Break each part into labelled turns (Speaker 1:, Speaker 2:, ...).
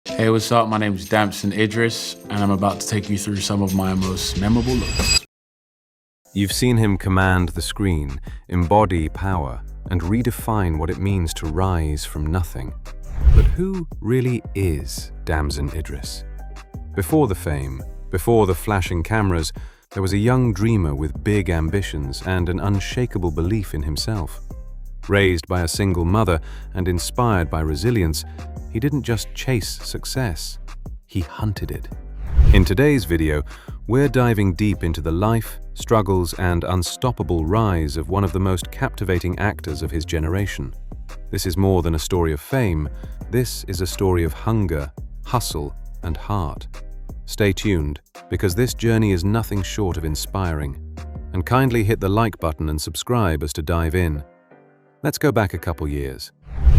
Speaker 1: Hey, what's up? My name is Damson Idris, and I'm about to take you through some of my most memorable looks.
Speaker 2: You've seen him command the screen, embody power, and redefine what it means to rise from nothing. But who really is Damson Idris? Before the fame, before the flashing cameras, there was a young dreamer with big ambitions and an unshakable belief in himself. Raised by a single mother and inspired by resilience, he didn't just chase success, he hunted it. In today's video, we're diving deep into the life, struggles, and unstoppable rise of one of the most captivating actors of his generation. This is more than a story of fame. This is a story of hunger, hustle, and heart. Stay tuned, because this journey is nothing short of inspiring. And kindly hit the like button and subscribe as to dive in. Let's go back a couple years.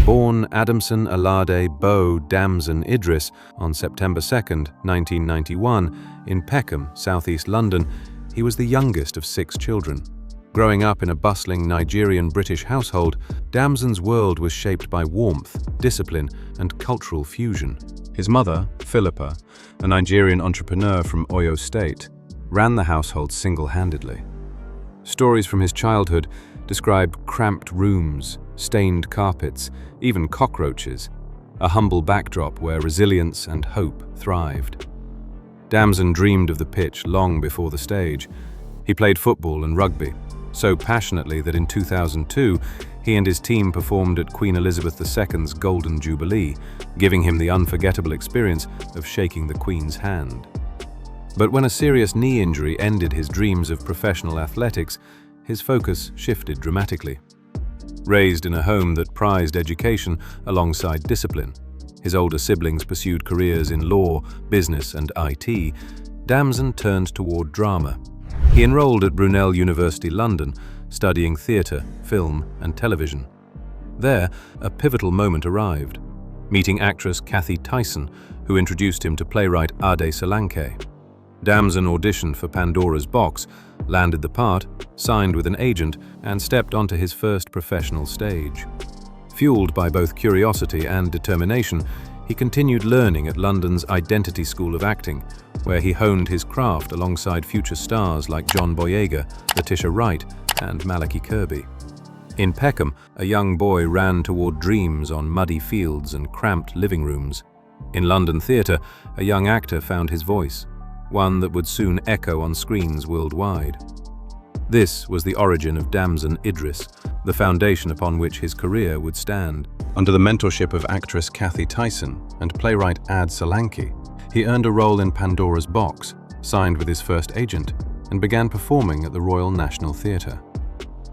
Speaker 2: Born Adamson Alade Bo Damson Idris on September 2nd, 1991, in Peckham, southeast London, he was the youngest of 6 children. Growing up in a bustling Nigerian-British household, Damson's world was shaped by warmth, discipline, and cultural fusion. His mother, Philippa, a Nigerian entrepreneur from Oyo State, ran the household single-handedly. Stories from his childhood described cramped rooms, stained carpets, even cockroaches, a humble backdrop where resilience and hope thrived. Damson dreamed of the pitch long before the stage. He played football and rugby, so passionately that in 2002, he and his team performed at Queen Elizabeth II's Golden Jubilee, giving him the unforgettable experience of shaking the Queen's hand. But when a serious knee injury ended his dreams of professional athletics, his focus shifted dramatically. Raised in a home that prized education alongside discipline, his older siblings pursued careers in law, business, and IT, Damson turned toward drama. He enrolled at Brunel University London, studying theatre, film, and television. There, a pivotal moment arrived, meeting actress Kathy Tyson, who introduced him to playwright Ade Solanke. Damson auditioned for Pandora's Box, landed the part, signed with an agent, and stepped onto his first professional stage. Fueled by both curiosity and determination, he continued learning at London's Identity School of Acting, where he honed his craft alongside future stars like John Boyega, Letitia Wright, and Malachi Kirby. In Peckham, a young boy ran toward dreams on muddy fields and cramped living rooms. In London theatre, a young actor found his voice, one that would soon echo on screens worldwide. This was the origin of Damson Idris, the foundation upon which his career would stand. Under the mentorship of actress Kathy Tyson and playwright Ade Solanke, he earned a role in Pandora's Box, signed with his first agent, and began performing at the Royal National Theatre.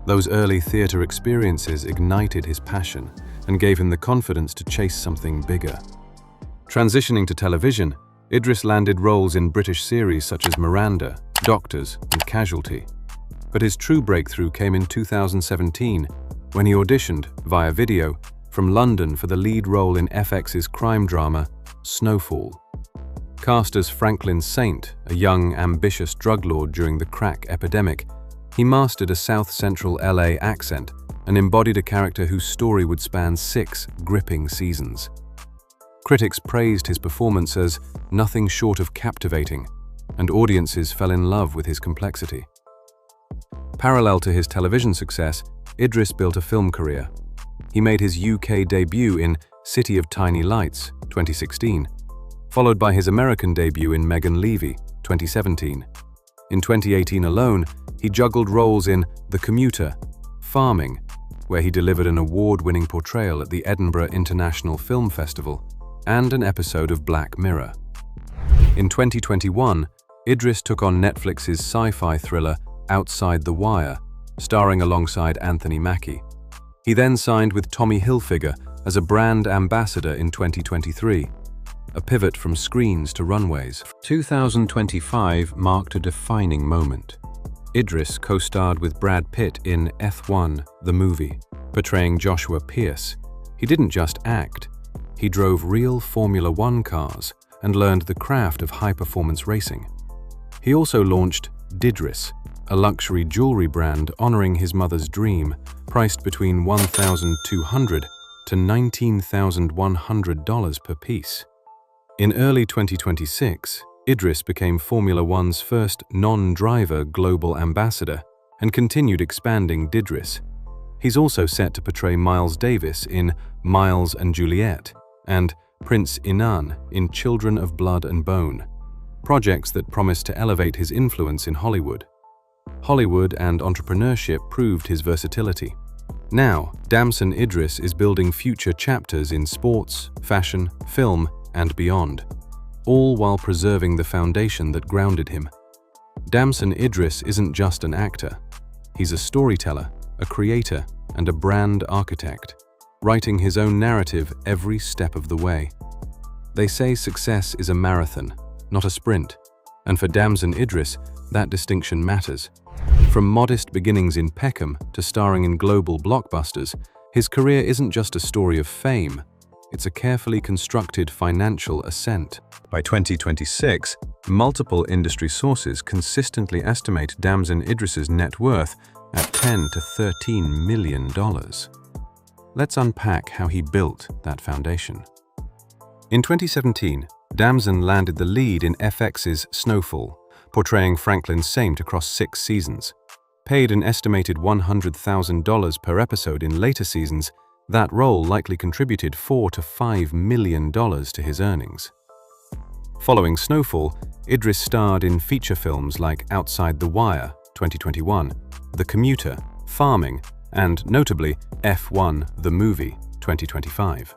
Speaker 2: Those early theatre experiences ignited his passion and gave him the confidence to chase something bigger. Transitioning to television, Idris landed roles in British series such as Miranda, Doctors, and Casualty. But his true breakthrough came in 2017, when he auditioned, via video, from London for the lead role in FX's crime drama, Snowfall. Cast as Franklin Saint, a young, ambitious drug lord during the crack epidemic, he mastered a South Central LA accent and embodied a character whose story would span 6 gripping seasons. Critics praised his performance as nothing short of captivating, and audiences fell in love with his complexity. Parallel to his television success, Idris built a film career. He made his UK debut in City of Tiny Lights, 2016, followed by his American debut in Megan Levy, 2017. In 2018 alone, he juggled roles in The Commuter, Farming, where he delivered an award-winning portrayal at the Edinburgh International Film Festival, and an episode of Black Mirror. In 2021, Idris took on Netflix's sci-fi thriller Outside the Wire, starring alongside Anthony Mackie. He then signed with Tommy Hilfiger as a brand ambassador in 2023, a pivot from screens to runways. 2025 marked a defining moment. Idris co-starred with Brad Pitt in F1, the movie, portraying Joshua Pierce. He didn't just act. He drove real Formula One cars and learned the craft of high-performance racing. He also launched Didris, a luxury jewelry brand honoring his mother's dream, priced between $1,200 to $19,100 per piece. In early 2026, Idris became Formula One's first non-driver global ambassador and continued expanding Didris. He's also set to portray Miles Davis in Miles and Juliet and Prince Inan in Children of Blood and Bone, projects that promise to elevate his influence in Hollywood. Hollywood and entrepreneurship proved his versatility. Now, Damson Idris is building future chapters in sports, fashion, film, and beyond, all while preserving the foundation that grounded him. Damson Idris isn't just an actor. He's a storyteller, a creator, and a brand architect, writing his own narrative every step of the way. They say success is a marathon, not a sprint, and for Damson Idris, that distinction matters. From modest beginnings in Peckham to starring in global blockbusters, his career isn't just a story of fame, it's a carefully constructed financial ascent. By 2026, multiple industry sources consistently estimate Damson Idris's net worth at $10 to $13 million. Let's unpack how he built that foundation. In 2017, Damson landed the lead in FX's Snowfall, portraying Franklin Saint across 6 seasons. Paid an estimated $100,000 per episode in later seasons, that role likely contributed $4 to $5 million to his earnings. Following Snowfall, Idris starred in feature films like Outside the Wire, 2021, The Commuter, Farming, and notably F1, the Movie, 2025.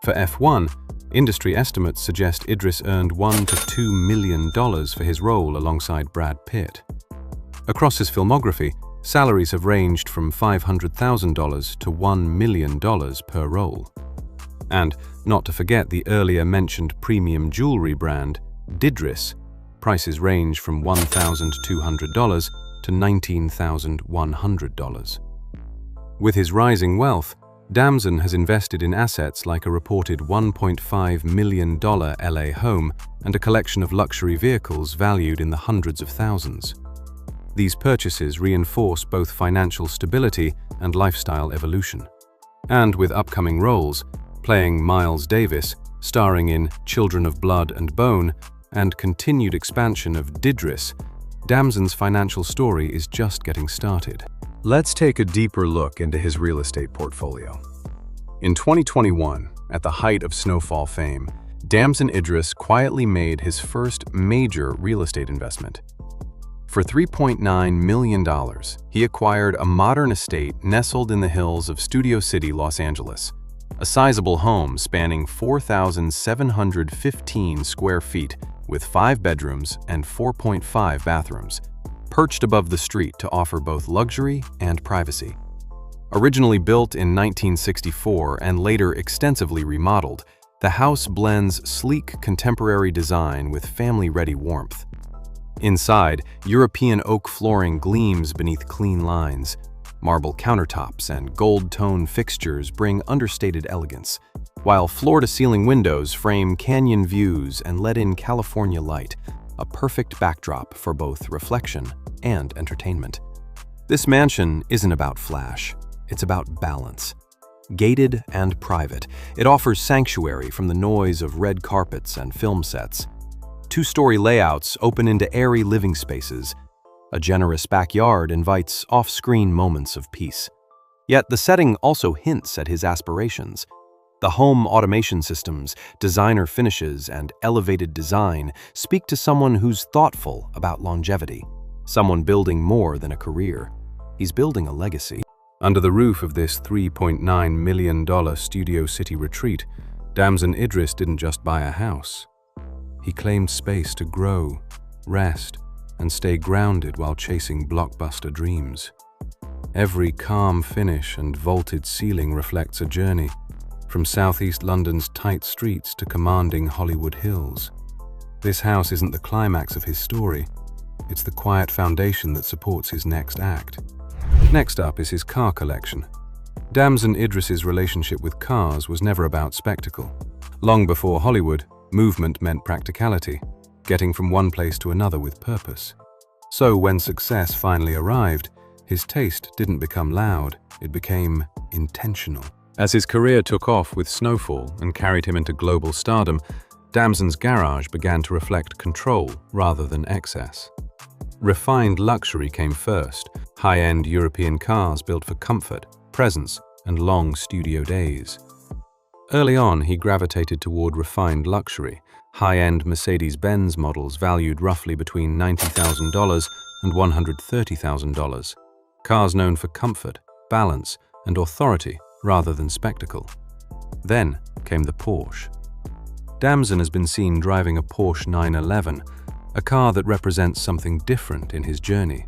Speaker 2: For F1, industry estimates suggest Idris earned $1 to $2 million for his role alongside Brad Pitt. Across his filmography, salaries have ranged from $500,000 to $1 million per role. And not to forget the earlier mentioned premium jewelry brand, Didris. Prices range from $1,200 to $19,100. With his rising wealth, Damson has invested in assets like a reported $1.5 million LA home and a collection of luxury vehicles valued in the hundreds of thousands. These purchases reinforce both financial stability and lifestyle evolution. And with upcoming roles, playing Miles Davis, starring in Children of Blood and Bone, and continued expansion of Didris, Damson's financial story is just getting started. Let's take a deeper look into his real estate portfolio. In 2021, at the height of Snowfall fame, Damson Idris quietly made his first major real estate investment. For $3.9 million, he acquired a modern estate nestled in the hills of Studio City, Los Angeles, a sizable home spanning 4,715 square feet with 5 bedrooms and 4.5 bathrooms, perched above the street to offer both luxury and privacy. Originally built in 1964 and later extensively remodeled, the house blends sleek contemporary design with family-ready warmth. Inside, European oak flooring gleams beneath clean lines. Marble countertops and gold-tone fixtures bring understated elegance, while floor-to-ceiling windows frame canyon views and let in California light, a perfect backdrop for both reflection and entertainment. This mansion isn't about flash, it's about balance. Gated and private, it offers sanctuary from the noise of red carpets and film sets. 2-story layouts open into airy living spaces. A generous backyard invites off-screen moments of peace. Yet the setting also hints at his aspirations. The home automation systems, designer finishes, and elevated design speak to someone who's thoughtful about longevity, someone building more than a career. He's building a legacy. Under the roof of this $3.9 million Studio City retreat, Damson Idris didn't just buy a house. He claimed space to grow, rest, and stay grounded while chasing blockbuster dreams. Every calm finish and vaulted ceiling reflects a journey, from southeast London's tight streets to commanding Hollywood hills. This house isn't the climax of his story, it's the quiet foundation that supports his next act. Next up is his car collection. Damson Idris's relationship with cars was never about spectacle. Long before Hollywood, movement meant practicality, getting from one place to another with purpose. So when success finally arrived, his taste didn't become loud, it became intentional. As his career took off with Snowfall and carried him into global stardom, Damson's garage began to reflect control rather than excess. Refined luxury came first, high-end European cars built for comfort, presence, and long studio days. Early on, he gravitated toward refined luxury, high-end Mercedes-Benz models valued roughly between $90,000 and $130,000. Cars known for comfort, balance, and authority rather than spectacle. Then came the Porsche. Damson has been seen driving a Porsche 911, a car that represents something different in his journey.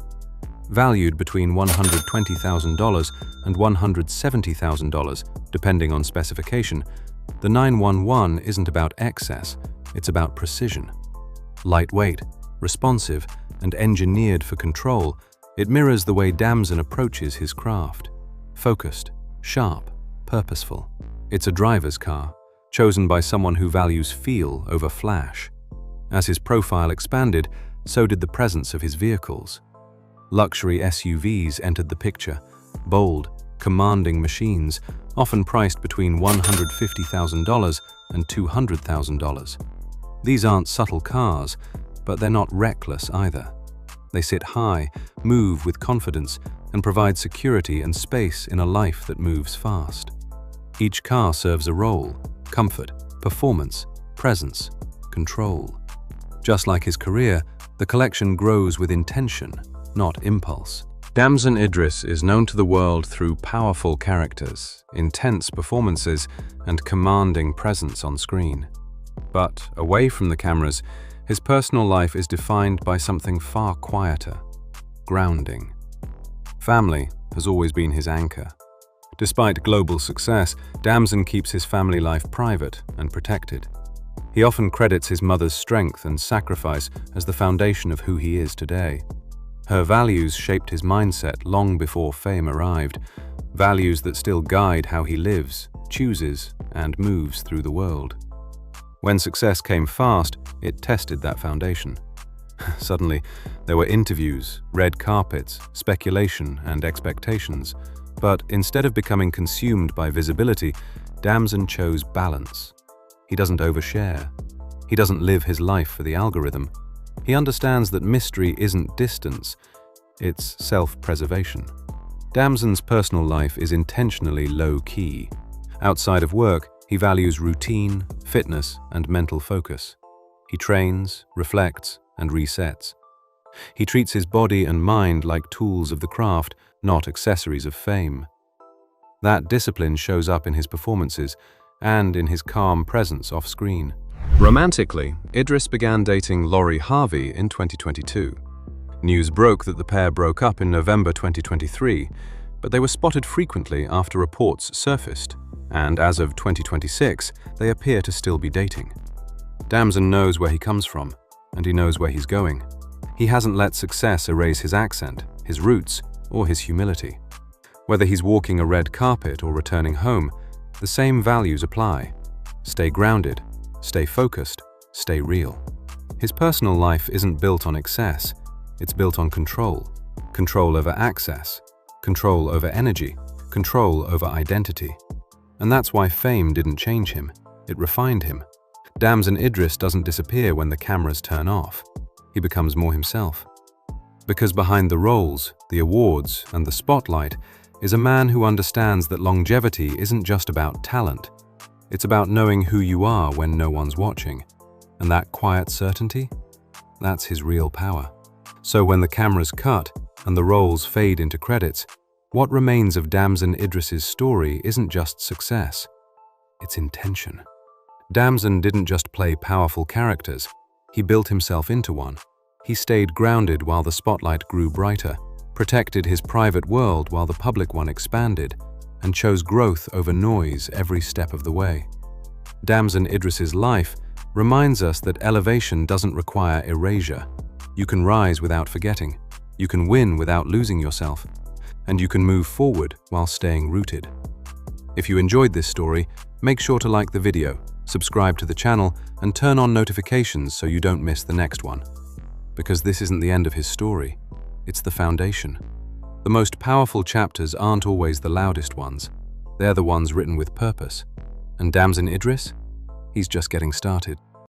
Speaker 2: Valued between $120,000 and $170,000, depending on specification, the 911 isn't about excess, it's about precision. Lightweight, responsive, and engineered for control, it mirrors the way Damson approaches his craft. Focused, sharp, purposeful. It's a driver's car, chosen by someone who values feel over flash. As his profile expanded, so did the presence of his vehicles. Luxury SUVs entered the picture, bold, commanding machines, often priced between $150,000 and $200,000. These aren't subtle cars, but they're not reckless either. They sit high, move with confidence, and provide security and space in a life that moves fast. Each car serves a role: comfort, performance, presence, control. Just like his career, the collection grows with intention, not impulse. Damson Idris is known to the world through powerful characters, intense performances, and commanding presence on screen. But away from the cameras, his personal life is defined by something far quieter: grounding. Family has always been his anchor. Despite global success, Damson keeps his family life private and protected. He often credits his mother's strength and sacrifice as the foundation of who he is today. Her values shaped his mindset long before fame arrived, values that still guide how he lives, chooses, and moves through the world. When success came fast, it tested that foundation. Suddenly, there were interviews, red carpets, speculation, and expectations. But instead of becoming consumed by visibility, Damson chose balance. He doesn't overshare. He doesn't live his life for the algorithm. He understands that mystery isn't distance, it's self-preservation. Damson's personal life is intentionally low-key. Outside of work, he values routine, fitness, and mental focus. He trains, reflects, and resets. He treats his body and mind like tools of the craft, not accessories of fame. That discipline shows up in his performances and in his calm presence off-screen. Romantically, Idris began dating Lori Harvey in 2022. News broke that the pair broke up in November 2023, but they were spotted frequently after reports surfaced, and as of 2026, they appear to still be dating. Damson knows where he comes from, and he knows where he's going. He hasn't let success erase his accent, his roots, or his humility. Whether he's walking a red carpet or returning home, the same values apply. Stay grounded, stay focused, stay real. His personal life isn't built on excess, it's built on control. Control over access, control over energy, control over identity. And that's why fame didn't change him, it refined him. Damson Idris doesn't disappear when the cameras turn off. He becomes more himself. Because behind the roles, the awards, and the spotlight is a man who understands that longevity isn't just about talent. It's about knowing who you are when no one's watching. And that quiet certainty? That's his real power. So when the cameras cut and the roles fade into credits, what remains of Damson Idris's story isn't just success, it's intention. Damson didn't just play powerful characters, he built himself into one. He stayed grounded while the spotlight grew brighter, protected his private world while the public one expanded, and chose growth over noise every step of the way. Damson Idris's life reminds us that elevation doesn't require erasure. You can rise without forgetting, you can win without losing yourself, and you can move forward while staying rooted. If you enjoyed this story, make sure to like the video, subscribe to the channel, and turn on notifications so you don't miss the next one. Because this isn't the end of his story, it's the foundation. The most powerful chapters aren't always the loudest ones. They're the ones written with purpose. And Damson Idris? He's just getting started.